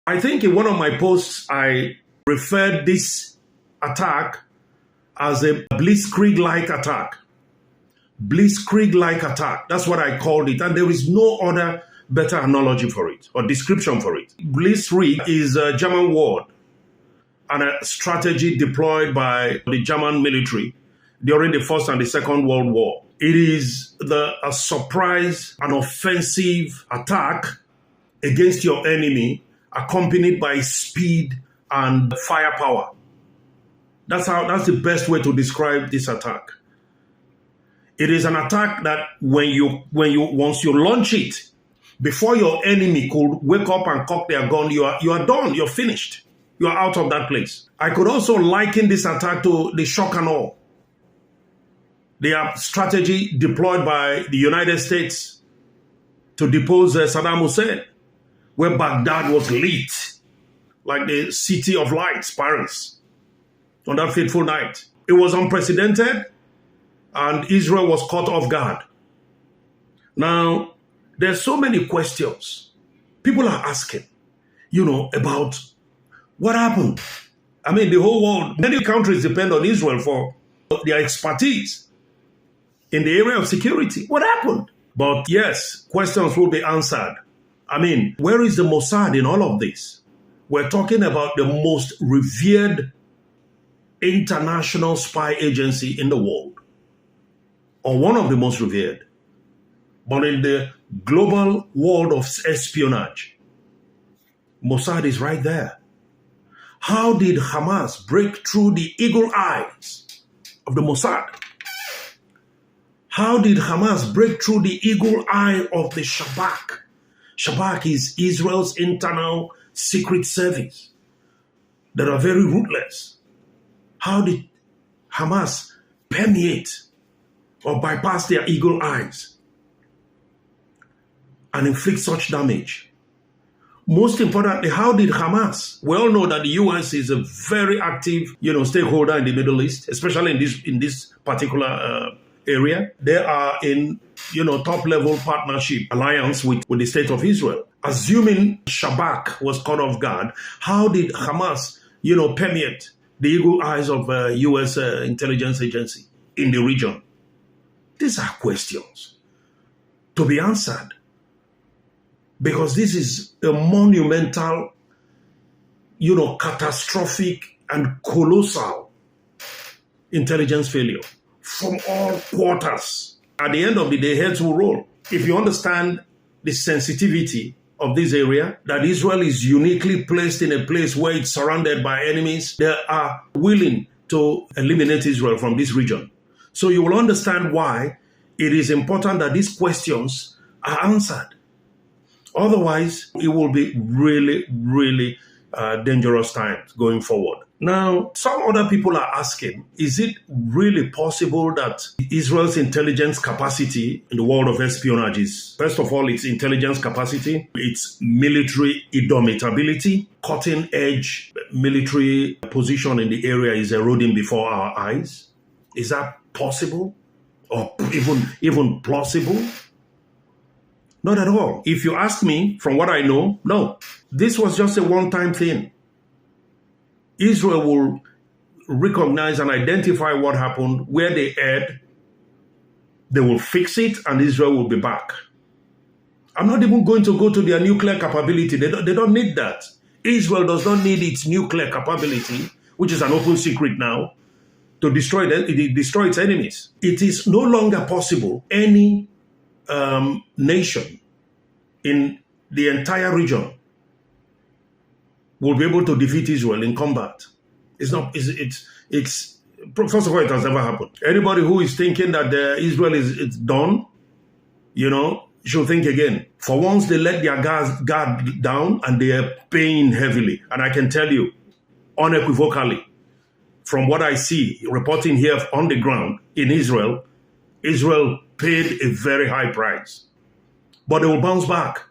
I think in one of my posts, I referred this attack as a blitzkrieg-like attack. Blitzkrieg-like attack. That's what I called it. And there is no other better analogy for it or description for it. Blitzkrieg is a German word and a strategy deployed by the German military during the First and the Second World War. It is a surprise, an offensive attack against your enemy, accompanied by speed and firepower. That's the best way to describe this attack. It is an attack that once you launch it, before your enemy could wake up and cock their gun, you are done, you're finished. You are out of that place. I could also liken this attack to the shock and awe. The strategy deployed by the United States to depose Saddam Hussein, where Baghdad was lit, like the city of lights, Paris, on that fateful night. It was unprecedented, and Israel was caught off guard. Now, there's so many questions people are asking, about what happened. I mean, the whole world, many countries depend on Israel for their expertise in the area of security. What happened? But yes, questions will be answered. I mean, where is the Mossad in all of this? We're talking about the most revered international spy agency in the world, or one of the most revered. But in the global world of espionage, Mossad is right there. How did Hamas break through the eagle eyes of the Mossad? How did Hamas break through the eagle eye of the Shabak? Shabak is Israel's internal secret service that are very ruthless. How did Hamas permeate or bypass their eagle eyes and inflict such damage? Most importantly, how did Hamas? We all know that the U.S. is a very active, stakeholder in the Middle East, especially in this particular area. They are in, top-level partnership alliance with the state of Israel. Assuming Shabak was caught off guard, how did Hamas, permeate the eagle eyes of U.S. intelligence agency in the region? These are questions to be answered, because this is a monumental, catastrophic and colossal intelligence failure from all quarters. At the end of the day, heads will roll. If you understand the sensitivity of this area, that Israel is uniquely placed in a place where it's surrounded by enemies, they are willing to eliminate Israel from this region. So you will understand why it is important that these questions are answered. Otherwise, it will be really, really dangerous times going forward. Now, some other people are asking, is it really possible that Israel's intelligence capacity in the world of espionage is, first of all, its intelligence capacity, its military indomitability, cutting-edge military position in the area is eroding before our eyes? Is that possible? Or even plausible? Not at all. If you ask me, from what I know, no. This was just a one-time thing. Israel will recognize and identify what happened, where they erred. They will fix it, and Israel will be back. I'm not even going to go to their nuclear capability. They don't need that. Israel does not need its nuclear capability, which is an open secret now, to destroy its enemies. It is no longer possible any nation in the entire region will be able to defeat Israel in combat. First of all, it has never happened. Anybody who is thinking that Israel is done, should think again. For once, they let their guard down and they are paying heavily. And I can tell you unequivocally, from what I see reporting here on the ground in Israel, Israel paid a very high price. But they will bounce back.